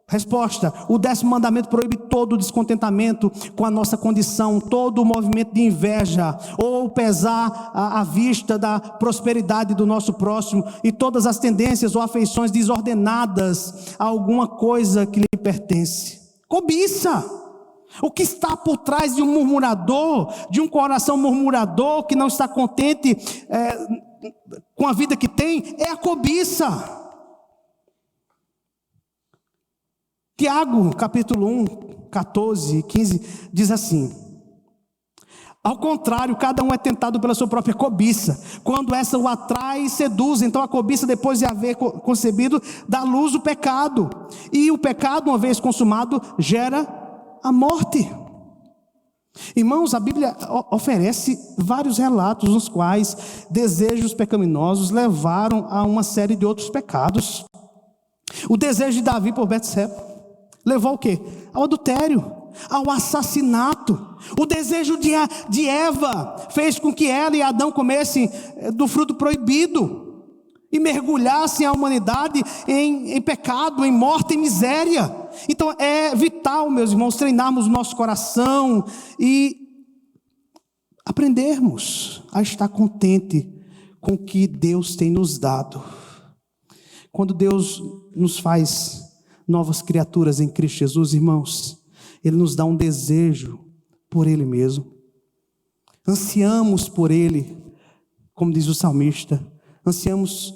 Resposta: o 10º mandamento proíbe todo o descontentamento com a nossa condição, todo o movimento de inveja, ou pesar à vista da prosperidade do nosso próximo, e todas as tendências ou afeições desordenadas a alguma coisa que lhe pertence. Cobiça. O que está por trás de um murmurador, de um coração murmurador que não está contente com a vida que tem, é a cobiça. Tiago, capítulo 1, 14 e 15, diz assim: ao contrário, cada um é tentado pela sua própria cobiça. Quando essa o atrai e seduz, então a cobiça, depois de haver concebido, dá à luz o pecado. E o pecado, uma vez consumado, gera a morte. Irmãos, a Bíblia oferece vários relatos nos quais desejos pecaminosos levaram a uma série de outros pecados. O desejo de Davi por Betseba levou ao quê? Ao adultério, ao assassinato. O desejo de Eva fez com que ela e Adão comessem do fruto proibido e mergulhassem a humanidade em pecado, em morte, em miséria. Então é vital, meus irmãos, treinarmos o nosso coração e aprendermos a estar contente com o que Deus tem nos dado. Quando Deus nos faz novas criaturas em Cristo Jesus, irmãos, Ele nos dá um desejo por Ele mesmo. Ansiamos por Ele, como diz o salmista, ansiamos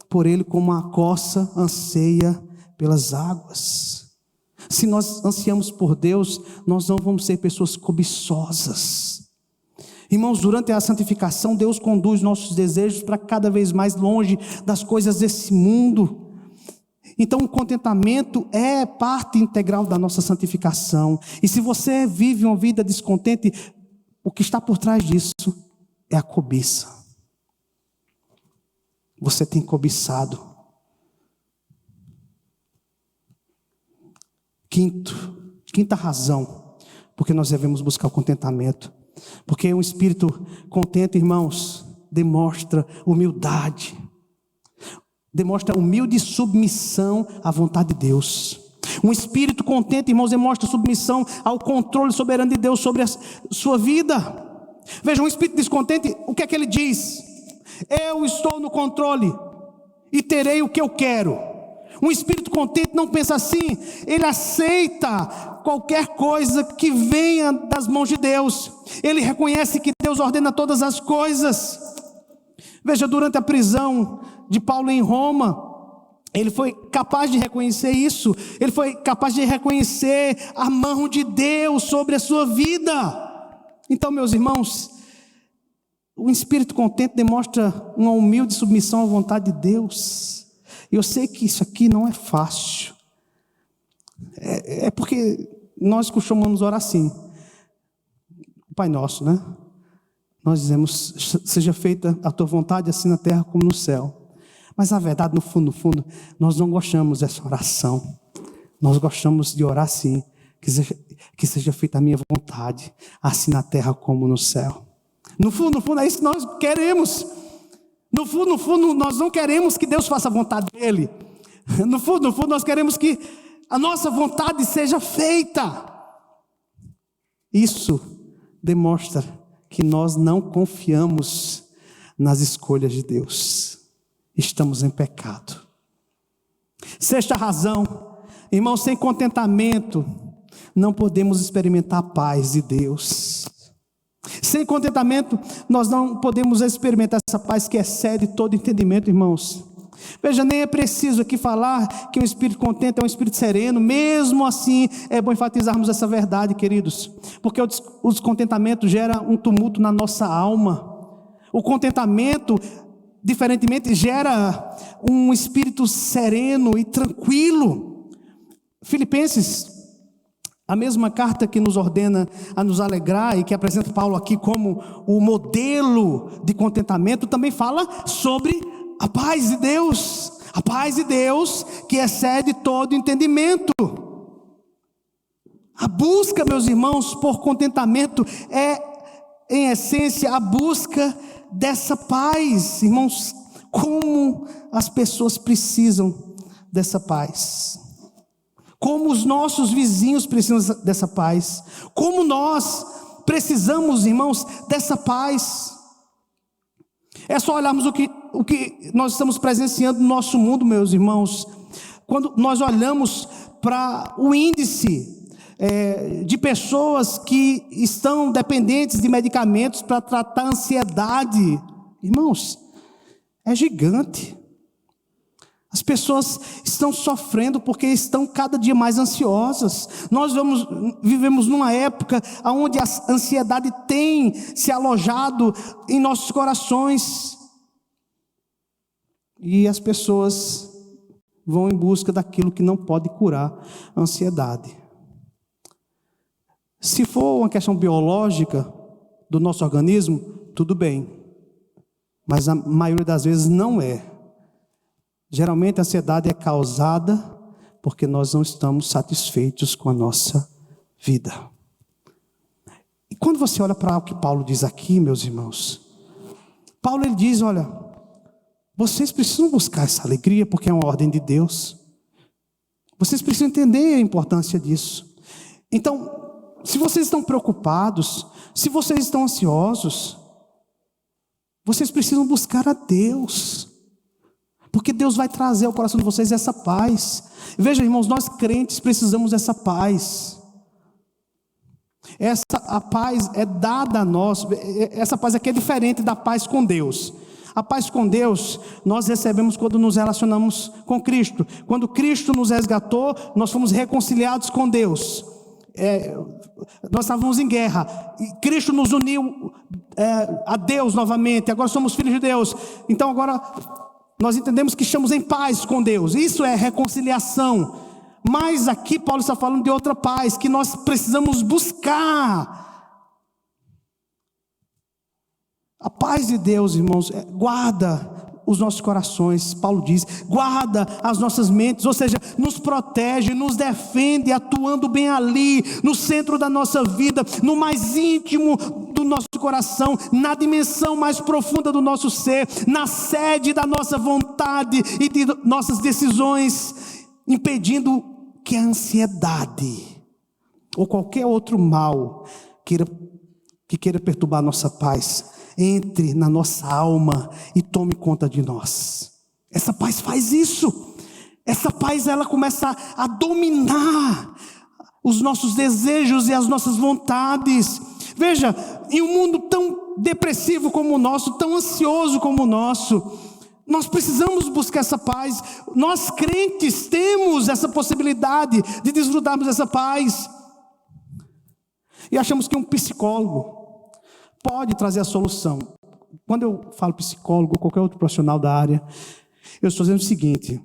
por Ele como a corça anseia pelas águas. Se nós ansiamos por Deus, nós não vamos ser pessoas cobiçosas. Irmãos, durante a santificação, Deus conduz nossos desejos para cada vez mais longe das coisas desse mundo. Então o contentamento é parte integral da nossa santificação. E se você vive uma vida descontente, o que está por trás disso é a cobiça. Você tem cobiçado. Quinta razão, porque nós devemos buscar o contentamento. Porque um espírito contente, irmãos, demonstra humildade. Demonstra humilde submissão à vontade de Deus. Um espírito contente, irmãos, demonstra submissão ao controle soberano de Deus sobre a sua vida. Veja, um espírito descontente, o que é que ele diz? Eu estou no controle e terei o que eu quero. Um espírito contente não pensa assim, ele aceita qualquer coisa que venha das mãos de Deus. Ele reconhece que Deus ordena todas as coisas. Veja, durante a prisão de Paulo em Roma, ele foi capaz de reconhecer isso. Ele foi capaz de reconhecer a mão de Deus sobre a sua vida. Então, meus irmãos, o espírito contente demonstra uma humilde submissão à vontade de Deus. E eu sei que isso aqui não é fácil. É porque nós costumamos orar assim. O Pai Nosso, né? Nós dizemos, seja feita a tua vontade assim na terra como no céu. Mas a verdade, no fundo, nós não gostamos dessa oração. Nós gostamos de orar assim, que seja feita a minha vontade, assim na terra como no céu. No fundo, é isso que nós queremos. No fundo, nós não queremos que Deus faça a vontade dele. No fundo, nós queremos que a nossa vontade seja feita. Isso demonstra que nós não confiamos nas escolhas de Deus. Estamos em pecado. Sexta razão, irmãos, sem contentamento não podemos experimentar a paz de Deus. Sem contentamento nós não podemos experimentar essa paz que excede todo entendimento, irmãos. Veja, nem é preciso aqui falar que um espírito contente é um espírito sereno. Mesmo assim, é bom enfatizarmos essa verdade, queridos, porque o descontentamento gera um tumulto na nossa alma. O contentamento, diferentemente, gera um espírito sereno e tranquilo. Filipenses, a mesma carta que nos ordena a nos alegrar e que apresenta Paulo aqui como o modelo de contentamento, também fala sobre a paz de Deus. A paz de Deus que excede todo entendimento. A busca, meus irmãos, por contentamento é, em essência, a busca dessa paz. Irmãos, como as pessoas precisam dessa paz. Como os nossos vizinhos precisam dessa paz. Como nós precisamos, irmãos, dessa paz. É só olharmos o que nós estamos presenciando no nosso mundo, meus irmãos. Quando nós olhamos para o índice de pessoas que estão dependentes de medicamentos para tratar a ansiedade, irmãos, é gigante. As pessoas estão sofrendo porque estão cada dia mais ansiosas. Nós vivemos numa época onde a ansiedade tem se alojado em nossos corações. E as pessoas vão em busca daquilo que não pode curar a ansiedade. Se for uma questão biológica do nosso organismo, tudo bem. Mas a maioria das vezes não é. Geralmente a ansiedade é causada porque nós não estamos satisfeitos com a nossa vida. E quando você olha para o que Paulo diz aqui, meus irmãos, Paulo ele diz, olha, vocês precisam buscar essa alegria porque é uma ordem de Deus. Vocês precisam entender a importância disso. Então, se vocês estão preocupados, se vocês estão ansiosos, vocês precisam buscar a Deus. Porque Deus vai trazer ao coração de vocês essa paz. Veja, irmãos, nós crentes precisamos dessa paz. A paz é dada a nós. Essa paz aqui é diferente da paz com Deus. A paz com Deus nós recebemos quando nos relacionamos com Cristo. Quando Cristo nos resgatou, nós fomos reconciliados com Deus. Nós estávamos em guerra e Cristo nos uniu a Deus novamente. Agora somos filhos de Deus. Então agora nós entendemos que estamos em paz com Deus. Isso é reconciliação. Mas aqui Paulo está falando de outra paz que nós precisamos buscar. A paz de Deus, irmãos, guarda os nossos corações. Paulo diz, guarda as nossas mentes, ou seja, nos protege, nos defende, atuando bem ali, no centro da nossa vida, no mais íntimo do nosso coração, na dimensão mais profunda do nosso ser, na sede da nossa vontade e de nossas decisões, impedindo que a ansiedade ou qualquer outro mal que queira perturbar a nossa paz entre na nossa alma e tome conta de nós. Essa paz faz isso. essa paz ela começa a dominar os nossos desejos e as nossas vontades. Veja, em um mundo tão depressivo como o nosso, tão ansioso como o nosso, nós precisamos buscar essa paz. Nós crentes temos essa possibilidade de desfrutarmos dessa paz. E achamos que um psicólogo pode trazer a solução. Quando eu falo psicólogo ou qualquer outro profissional da área, eu estou dizendo o seguinte,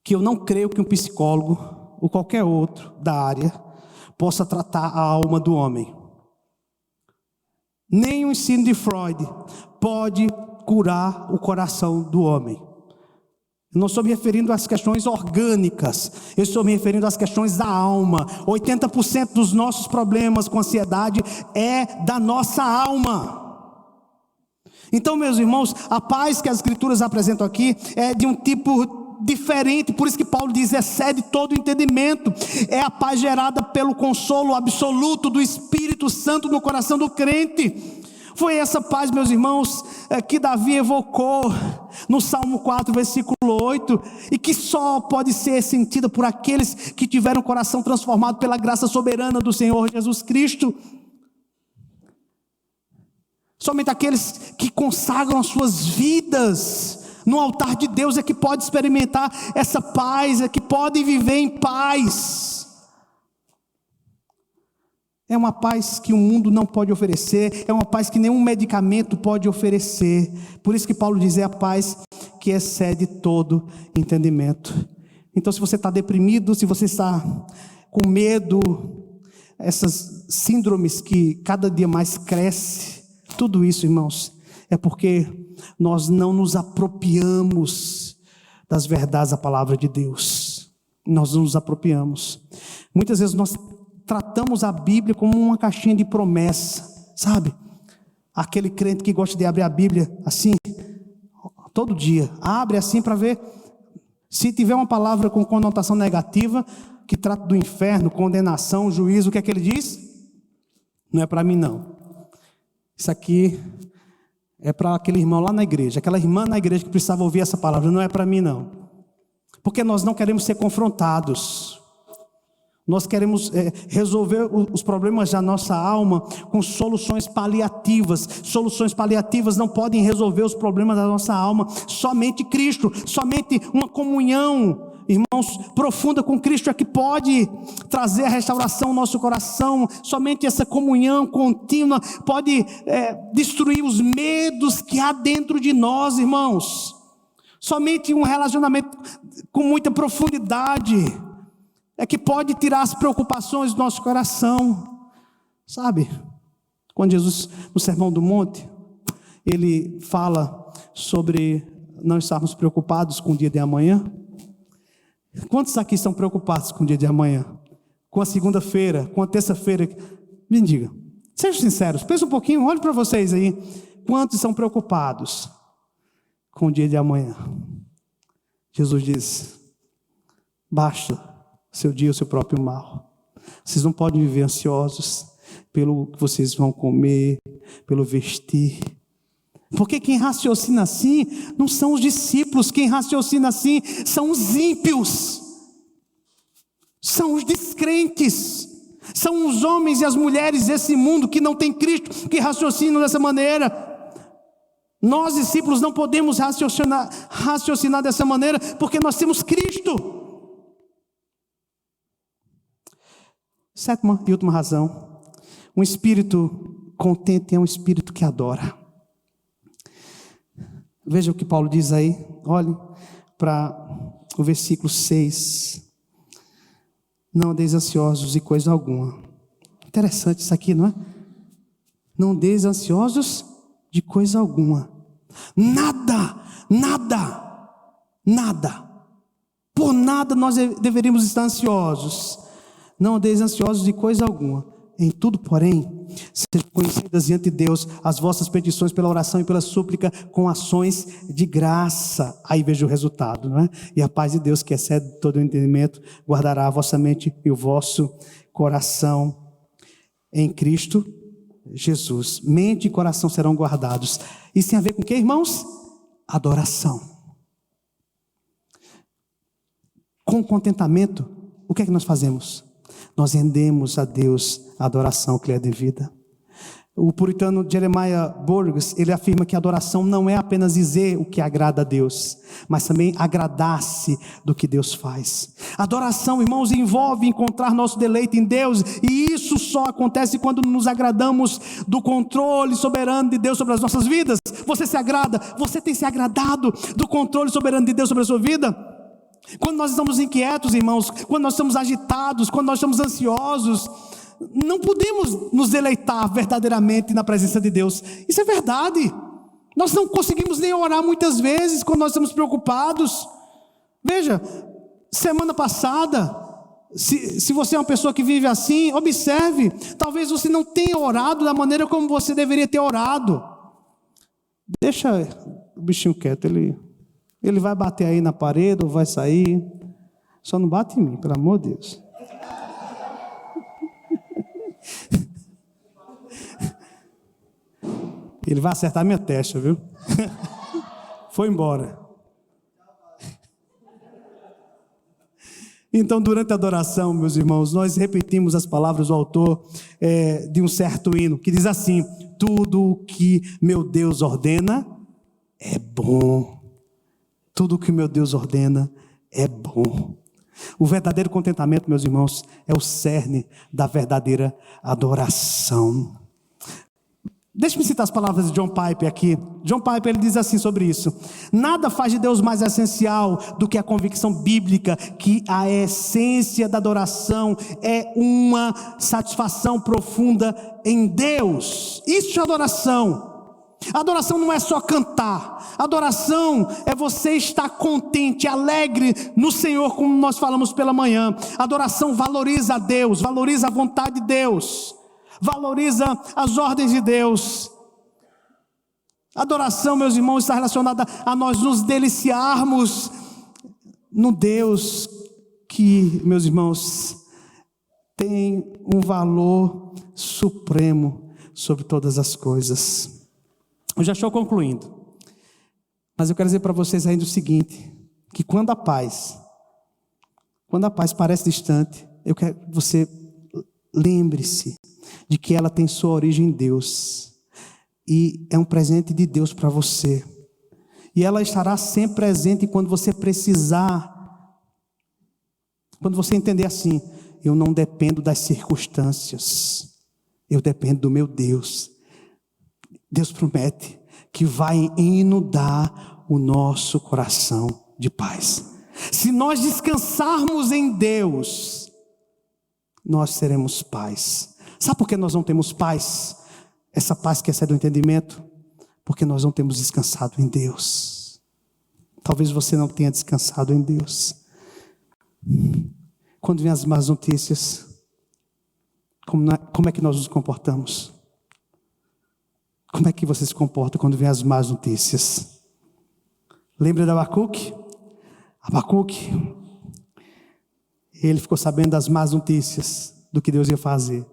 que eu não creio que um psicólogo ou qualquer outro da área possa tratar a alma do homem. Nem o ensino de Freud pode curar o coração do homem. Eu não estou me referindo às questões orgânicas, eu estou me referindo às questões da alma. 80% dos nossos problemas com ansiedade é da nossa alma. Então, meus irmãos, a paz que as Escrituras apresentam aqui é de um tipo diferente, por isso que Paulo diz, excede todo o entendimento. É a paz gerada pelo consolo absoluto do Espírito Santo no coração do crente. Foi essa paz, meus irmãos, que Davi evocou no Salmo 4, versículo 8, e que só pode ser sentida por aqueles que tiveram o coração transformado pela graça soberana do Senhor Jesus Cristo. Somente aqueles que consagram as suas vidas no altar de Deus é que pode experimentar essa paz, é que pode viver em paz. É uma paz que o mundo não pode oferecer, é uma paz que nenhum medicamento pode oferecer. Por isso que Paulo diz, é a paz que excede todo entendimento. Então, se você está deprimido, se você está com medo, essas síndromes que cada dia mais crescem, tudo isso, irmãos, é porque nós não nos apropriamos das verdades da palavra de Deus. Nós não nos apropriamos. Muitas vezes nós tratamos a Bíblia como uma caixinha de promessa, sabe? Aquele crente que gosta de abrir a Bíblia assim, todo dia, abre assim para ver. Se tiver uma palavra com conotação negativa, que trata do inferno, condenação, juízo, o que é que ele diz? Não é para mim não. Isso aqui é para aquele irmão lá na igreja, aquela irmã na igreja que precisava ouvir essa palavra, não é para mim não. Porque nós não queremos ser confrontados. Nós queremos resolver os problemas da nossa alma com soluções paliativas. Soluções paliativas não podem resolver os problemas da nossa alma. Somente Cristo, somente uma comunhão, irmãos, profunda com Cristo é que pode trazer a restauração ao nosso coração. Somente essa comunhão contínua pode destruir os medos que há dentro de nós, irmãos. Somente um relacionamento com muita profundidade é que pode tirar as preocupações do nosso coração. Sabe, quando Jesus, no Sermão do Monte, ele fala sobre não estarmos preocupados com o dia de amanhã. Quantos aqui estão preocupados com o dia de amanhã? Com a segunda-feira, com a terça-feira? Me diga, sejam sinceros, pensa um pouquinho, olhe para vocês aí. Quantos estão preocupados com o dia de amanhã? Jesus diz, basta seu dia, o seu próprio mal. Vocês não podem viver ansiosos pelo que vocês vão comer, pelo vestir. Porque quem raciocina assim não são os discípulos, quem raciocina assim são os ímpios, são os descrentes, são os homens e as mulheres desse mundo que não tem Cristo, que raciocinam dessa maneira. Nós discípulos não podemos raciocinar dessa maneira, porque nós temos Cristo. Sétima e última razão, um espírito contente é um espírito que adora. Veja o que Paulo diz aí, olhe para o versículo 6. Não andeis ansiosos de coisa alguma. Interessante isso aqui, não é? Não andeis ansiosos de coisa alguma. Nada. Por nada nós deveríamos estar ansiosos. Não andeis ansiosos de coisa alguma. Em tudo, porém, sejam conhecidas diante de Deus as vossas petições pela oração e pela súplica com ações de graça. Aí veja o resultado, não é? E a paz de Deus, que excede todo o entendimento, guardará a vossa mente e o vosso coração em Cristo Jesus. Mente e coração serão guardados. Isso tem a ver com o que, irmãos? Adoração. com contentamento, o que é que nós fazemos? Nós rendemos a Deus a adoração que lhe é devida. O puritano Jeremiah Burgess, ele afirma que a adoração não é apenas dizer o que agrada a Deus, mas também agradar-se do que Deus faz. Adoração, irmãos, envolve encontrar nosso deleite em Deus, e isso só acontece quando nos agradamos do controle soberano de Deus sobre as nossas vidas. Você se agrada? Você tem se agradado do controle soberano de Deus sobre a sua vida? Quando nós estamos inquietos, irmãos, quando nós estamos agitados, quando nós estamos ansiosos, não podemos nos deleitar verdadeiramente na presença de Deus. Isso é verdade. Nós não conseguimos nem orar muitas vezes quando nós estamos preocupados. Veja, semana passada, se você é uma pessoa que vive assim, observe, talvez você não tenha orado da maneira como você deveria ter orado. Deixa o bichinho quieto, ele vai bater aí na parede ou vai sair. Só não bate em mim, pelo amor de Deus. Ele vai acertar minha testa, viu? Foi embora. Então, durante a adoração, meus irmãos, nós repetimos as palavras do autor de um certo hino, que diz assim: tudo o que meu Deus ordena é bom. Tudo o que meu Deus ordena é bom. O verdadeiro contentamento, meus irmãos, é o cerne da verdadeira adoração. Deixe-me citar as palavras de John Piper aqui. John Piper, ele diz assim sobre isso: nada faz de Deus mais essencial do que a convicção bíblica que a essência da adoração é uma satisfação profunda em Deus. Isso é adoração. Adoração não é só cantar. Adoração é você estar contente, alegre no Senhor, como nós falamos pela manhã. Adoração valoriza a Deus, valoriza a vontade de Deus, valoriza as ordens de Deus. Adoração, meus irmãos, está relacionada a nós nos deliciarmos no Deus que, meus irmãos, tem um valor supremo sobre todas as coisas. Eu já estou concluindo, mas eu quero dizer para vocês ainda o seguinte, que quando a paz parece distante, eu quero que você lembre-se de que ela tem sua origem em Deus, e é um presente de Deus para você, e ela estará sempre presente quando você precisar, quando você entender assim: eu não dependo das circunstâncias, eu dependo do meu Deus. Deus promete que vai inundar o nosso coração de paz. Se nós descansarmos em Deus, nós seremos paz. Sabe por que nós não temos paz? Essa paz que excede o entendimento? Porque nós não temos descansado em Deus. Talvez você não tenha descansado em Deus. Quando vem as más notícias, como é que nós nos comportamos? Como é que você se comporta quando vem as más notícias? Lembra de Abacuque? Abacuque, ele ficou sabendo das más notícias do que Deus ia fazer.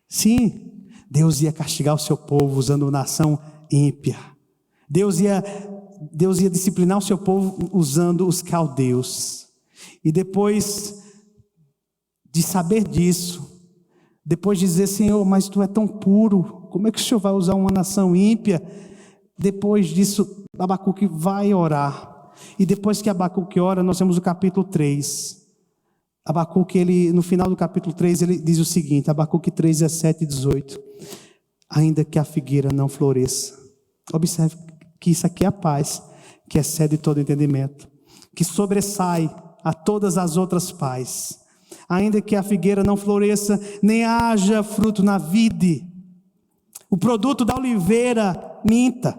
Sim, Deus ia castigar o seu povo usando uma nação ímpia. Deus ia disciplinar o seu povo usando os caldeus. E depois de saber disso, depois de dizer: Senhor, mas tu é tão puro, como é que o Senhor vai usar uma nação ímpia? Depois disso, Abacuque vai orar. E depois que Abacuque ora, nós temos o capítulo 3. Abacuque, no final do capítulo 3, ele diz o seguinte, Abacuque 3, 17 e 18. Ainda que a figueira não floresça. Observe que isso aqui é a paz, que excede todo entendimento, que sobressai a todas as outras paz. Ainda que a figueira não floresça, nem haja fruto na vide, o produto da oliveira minta,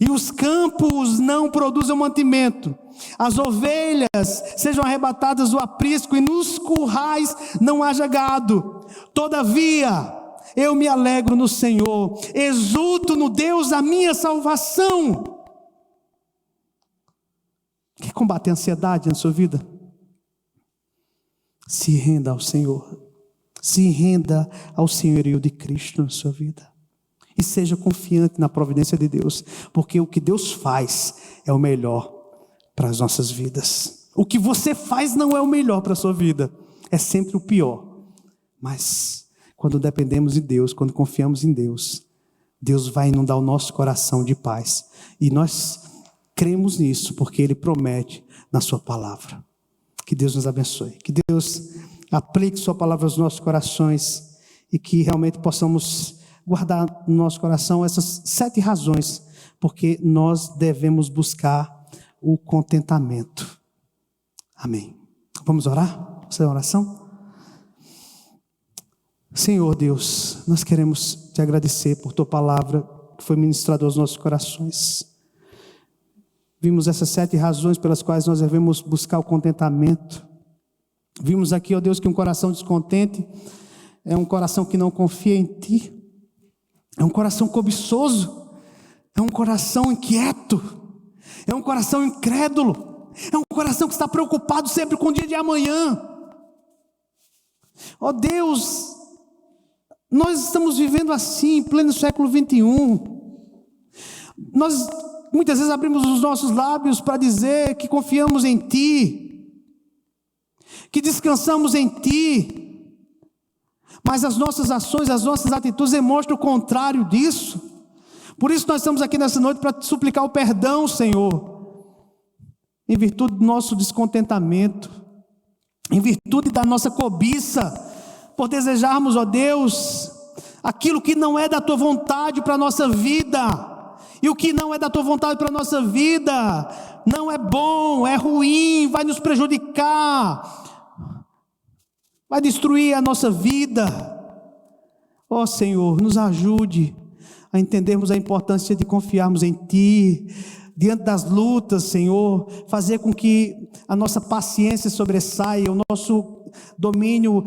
e os campos não produzam mantimento, as ovelhas sejam arrebatadas do aprisco, e nos currais não haja gado. Todavia, eu me alegro no Senhor, exulto no Deus da minha salvação. Quer combater a ansiedade na sua vida? Se renda ao Senhor. Se renda ao senhorio de Cristo na sua vida. E seja confiante na providência de Deus, porque o que Deus faz é o melhor para as nossas vidas. O que você faz não é o melhor para a sua vida, é sempre o pior. Mas quando dependemos de Deus, quando confiamos em Deus, Deus vai inundar o nosso coração de paz. E nós cremos nisso, porque Ele promete na sua palavra. Que Deus nos abençoe. Que Deus aplique sua palavra aos nossos corações e que realmente possamos guardar no nosso coração essas 7 razões, porque nós devemos buscar o contentamento. Amém. Vamos orar? Vamos fazer uma oração? Senhor Deus, nós queremos te agradecer por tua palavra que foi ministrada aos nossos corações. Vimos essas 7 razões pelas quais nós devemos buscar o contentamento. Vimos aqui, ó Deus, que um coração descontente é um coração que não confia em Ti, é um coração cobiçoso, é um coração inquieto, é um coração incrédulo, é um coração que está preocupado sempre com o dia de amanhã. Ó Deus, nós estamos vivendo assim, em pleno século 21. Nós muitas vezes abrimos os nossos lábios para dizer que confiamos em Ti, que descansamos em Ti, mas as nossas ações, as nossas atitudes demonstram o contrário disso. Por isso nós estamos aqui nessa noite para te suplicar o perdão, Senhor, em virtude do nosso descontentamento, em virtude da nossa cobiça, por desejarmos, ó Deus, aquilo que não é da Tua vontade para a nossa vida. E o que não é da Tua vontade para a nossa vida não é bom, é ruim, vai nos prejudicar, vai destruir a nossa vida. Ó Senhor, nos ajude a entendermos a importância de confiarmos em Ti, diante das lutas, Senhor, fazer com que a nossa paciência sobressaia, o nosso domínio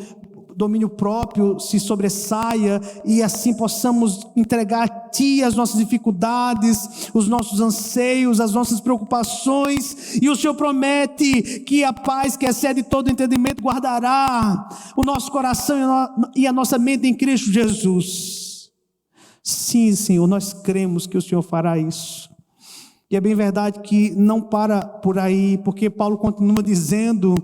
próprio se sobressaia, e assim possamos entregar a Ti as nossas dificuldades, os nossos anseios, as nossas preocupações, e o Senhor promete que a paz que excede todo entendimento guardará o nosso coração e a nossa mente em Cristo Jesus. Sim, Senhor, nós cremos que o Senhor fará isso. E é bem verdade que não para por aí, porque Paulo continua dizendo: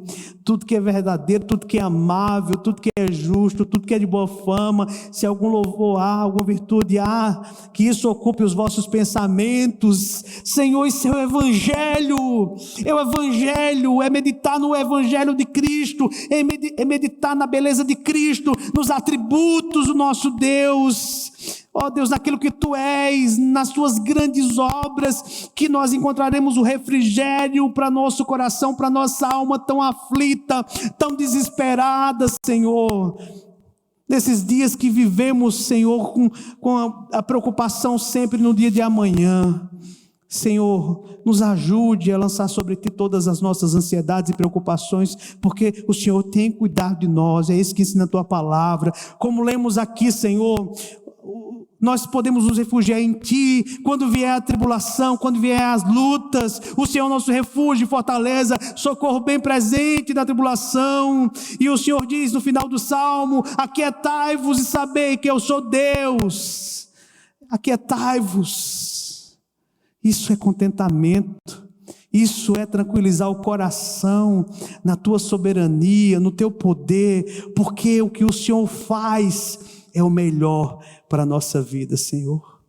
tudo que é verdadeiro, tudo que é amável, tudo que é justo, tudo que é de boa fama, se algum louvor há, alguma virtude há, que isso ocupe os vossos pensamentos. Senhor, isso é o Evangelho, é meditar no Evangelho de Cristo, é meditar na beleza de Cristo, nos atributos do nosso Deus. Ó Deus, naquilo que Tu és, nas Tuas grandes obras, que nós encontraremos o refrigério para nosso coração, para nossa alma tão aflita, tão desesperada, Senhor. Nesses dias que vivemos, Senhor, com a preocupação sempre no dia de amanhã. Senhor, nos ajude a lançar sobre Ti todas as nossas ansiedades e preocupações, porque o Senhor tem cuidado de nós, é isso que ensina a Tua palavra. Como lemos aqui, Senhor, nós podemos nos refugiar em Ti, quando vier a tribulação, quando vier as lutas, o Senhor é o nosso refúgio e fortaleza, socorro bem presente na tribulação. E o Senhor diz no final do Salmo: aquietai-vos e sabei que eu sou Deus. Aquietai-vos. Isso é contentamento, isso é tranquilizar o coração na Tua soberania, no Teu poder, porque o que o Senhor faz é o melhor para a nossa vida, Senhor.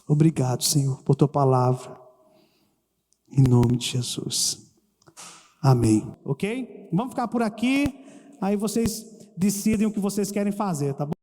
Obrigado, Senhor, por Tua palavra, em nome de Jesus, amém. Ok? Vamos ficar por aqui, aí vocês decidem o que vocês querem fazer, tá bom?